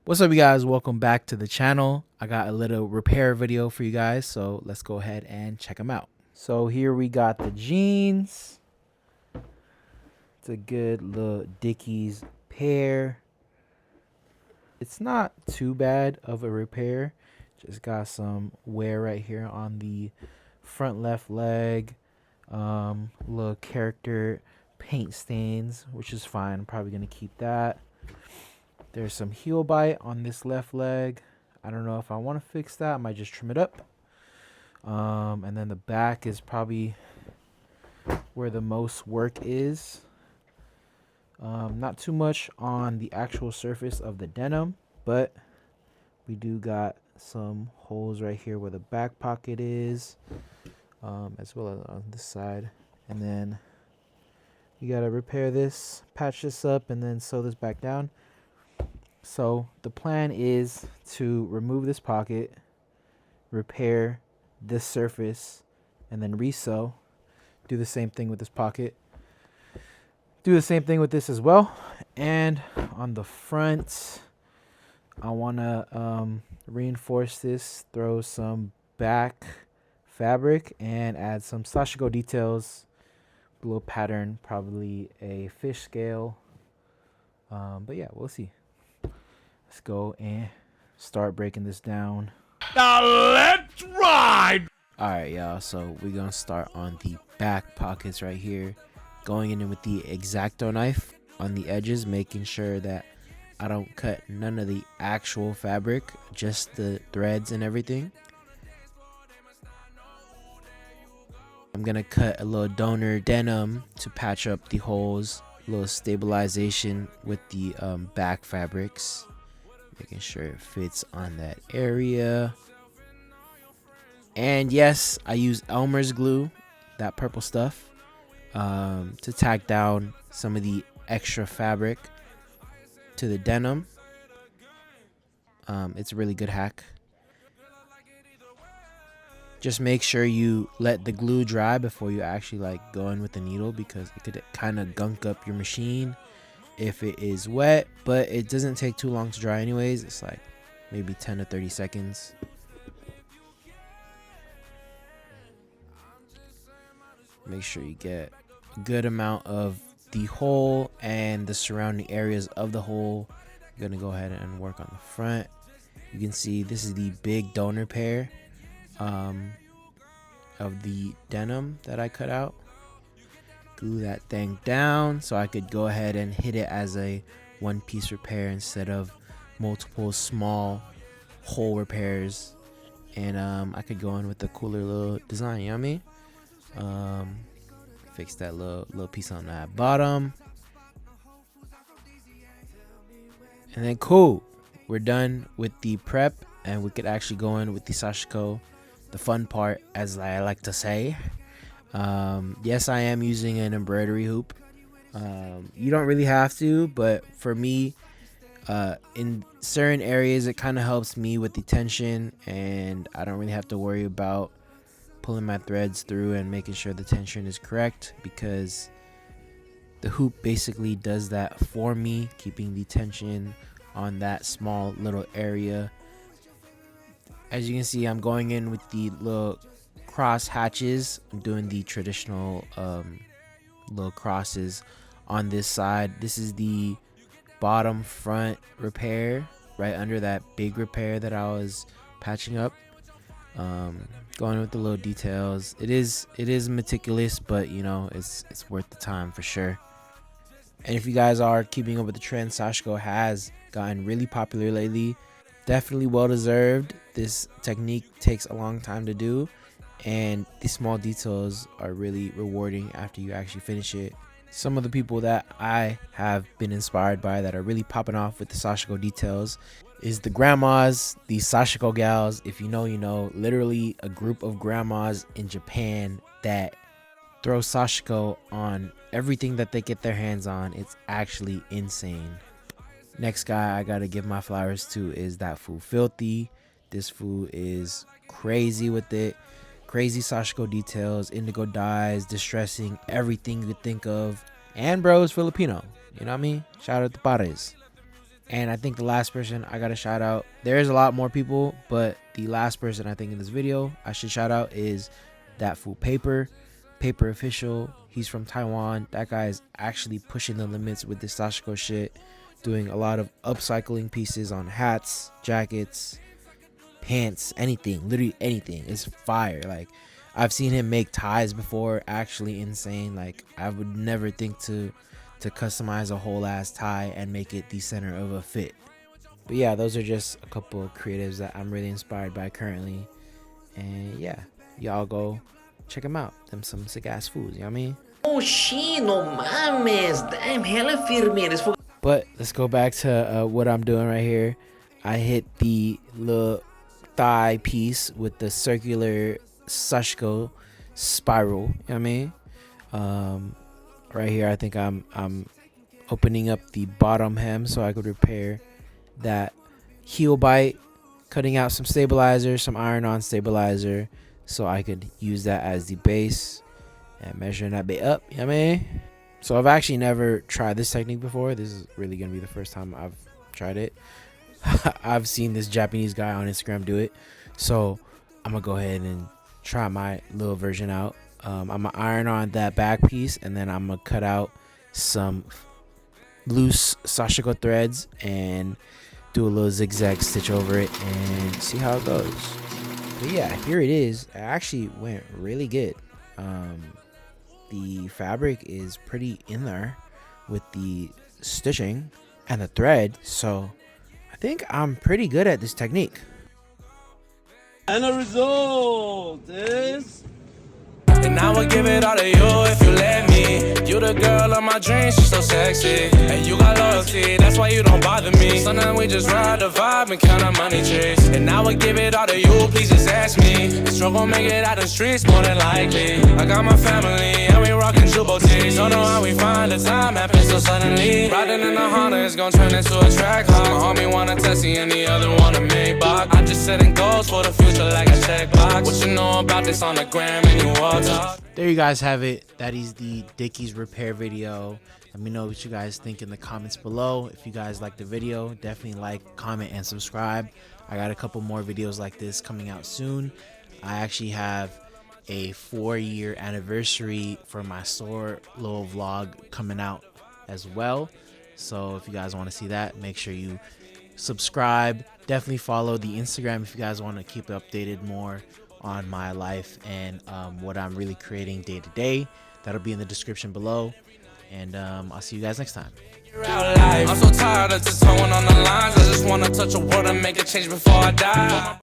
What's up, you guys? Welcome back to the channel. I got a little repair video for you guys, so let's go ahead and check them out. So here we got the jeans. It's a good little Dickies pair. It's not too bad of a repair. Just got some wear right here on the front left leg. Little character paint stains, which is fine. I'm probably gonna keep that. There's some heel bite on this left leg. I don't know if I want to fix that. I might just trim it up. And then the back is probably where the most work is. Not too much on the actual surface of the denim, but we do got some holes right here where the back pocket is, as well as on this side. And then you got to repair this, patch this up, and then sew this back down. So the plan is to remove this pocket, repair this surface, and then resew. Do the same thing with this pocket. Do the same thing with this as well. And on the front, I want to reinforce this, throw some back fabric, and add some Sashiko details. A little pattern, probably a fish scale. But yeah, we'll see. Let's go and start breaking this down. Now let's ride! Alright, y'all, so we're gonna start on the back pockets right here. Going in with the X-Acto knife on the edges, making sure that I don't cut none of the actual fabric, just the threads and everything. I'm gonna cut a little donor denim to patch up the holes, a little stabilization with the back fabrics. Making sure it fits on that area. And yes, I use Elmer's glue, that purple stuff, to tack down some of the extra fabric to the denim. It's a really good hack. Just make sure you let the glue dry before you actually go in with the needle, because it could kind of gunk up your machine if it is wet, but it doesn't take too long to dry anyways. It's like maybe 10 to 30 seconds. Make sure you get a good amount of the hole and the surrounding areas of the hole. I'm gonna go ahead and work on the front. You can see this is the big donor pair of the denim that I cut out. Glue that thing down so I could go ahead and hit it as a one-piece repair instead of multiple small hole repairs. And I could go in with a cooler little design, you know what I mean? Fix that little piece on that bottom. And then cool, we're done with the prep, and we could actually go in with the Sashiko, the fun part, as I like to say. Yes, I am using an embroidery hoop. You don't really have to, but for me, in certain areas it kind of helps me with the tension, and I don't really have to worry about pulling my threads through and making sure the tension is correct, because the hoop basically does that for me, keeping the tension on that small little area. As you can see, I'm going in with the little cross hatches. I'm doing the traditional little crosses on this side. This is the bottom front repair right under that big repair that I was patching up. Going with the little details. It is meticulous, but you know, it's worth the time for sure. And if you guys are keeping up with the trend, Sashiko has gotten really popular lately. Definitely well deserved. This technique takes a long time to do, and the small details are really rewarding after you actually finish it. Some of the people that I have been inspired by that are really popping off with the Sashiko details is the grandmas, the Sashiko gals. If you know, you know. Literally a group of grandmas in Japan that throw Sashiko on everything that they get their hands on. It's actually insane. Next guy I gotta give my flowers to is that fool Filthy. This fool is crazy with it. Crazy Sashiko details, indigo dyes, distressing, everything you could think of. And bro is Filipino. You know what I mean? Shout out to Pares. And I think the last person I gotta shout out, there's a lot more people, but the last person I think in this video I should shout out is that fool Paper Official. He's from Taiwan. That guy is actually pushing the limits with this Sashiko shit, doing a lot of upcycling pieces on hats, jackets, pants, anything, literally anything. It's fire. Like, I've seen him make ties before, actually insane. Like, I would never think to customize a whole ass tie and make it the center of a fit. But yeah, those are just a couple of creatives that I'm really inspired by currently. And yeah, y'all go check them out. Them some sick ass foods, you know what I mean? Oxi, no mames, damn, hella firme. But let's go back to what I'm doing right here. I hit the little thigh piece with the circular Sashiko spiral, you know what I mean? Right here, I think I'm opening up the bottom hem so I could repair that heel bite, cutting out some stabilizer, some iron-on stabilizer, so I could use that as the base and measuring that bit up, you know what I mean? So I've actually never tried this technique before. This is really gonna be the first time I've tried it. I've seen this Japanese guy on Instagram do it, so I'm gonna go ahead and try my little version out. I'm gonna iron on that back piece, and then I'm gonna cut out some loose Sashiko threads and do a little zigzag stitch over it and see how it goes. But yeah, here it is. It actually went really good. The fabric is pretty in there with the stitching and the thread, so I think I'm pretty good at this technique. And the result is... And I would give it all to you if you let me. You the girl of my dreams, she's so sexy. And you got loyalty, that's why you don't bother me. Sometimes we just ride the vibe and count our money trees. And I would give it all to you, please just ask me. The struggle make it out the streets more than likely. I got my family and we rockin' jumbo tees. Don't know how we find the time happens so suddenly. Riding in the Honda is gonna turn into a track hop. My homie wanna Tessie and the other wanna Maybach. I just setting goals for the future like a checkbox. What you know about this on the gram and you all talk. There you guys have it. That is the Dickies repair video. Let me know what you guys think in the comments below. If you guys like the video, definitely like, comment, and subscribe. I got a couple more videos like this coming out soon. I actually have a 4-year anniversary for my store little vlog coming out as well. So if you guys want to see that, make sure you subscribe. Definitely follow the Instagram if you guys want to keep updated more on my life and what I'm really creating day to day. That'll be in the description below, and I'll see you guys next time. I'm so tired of just throwing on the lines. I just wanna touch a word and make a change before I die.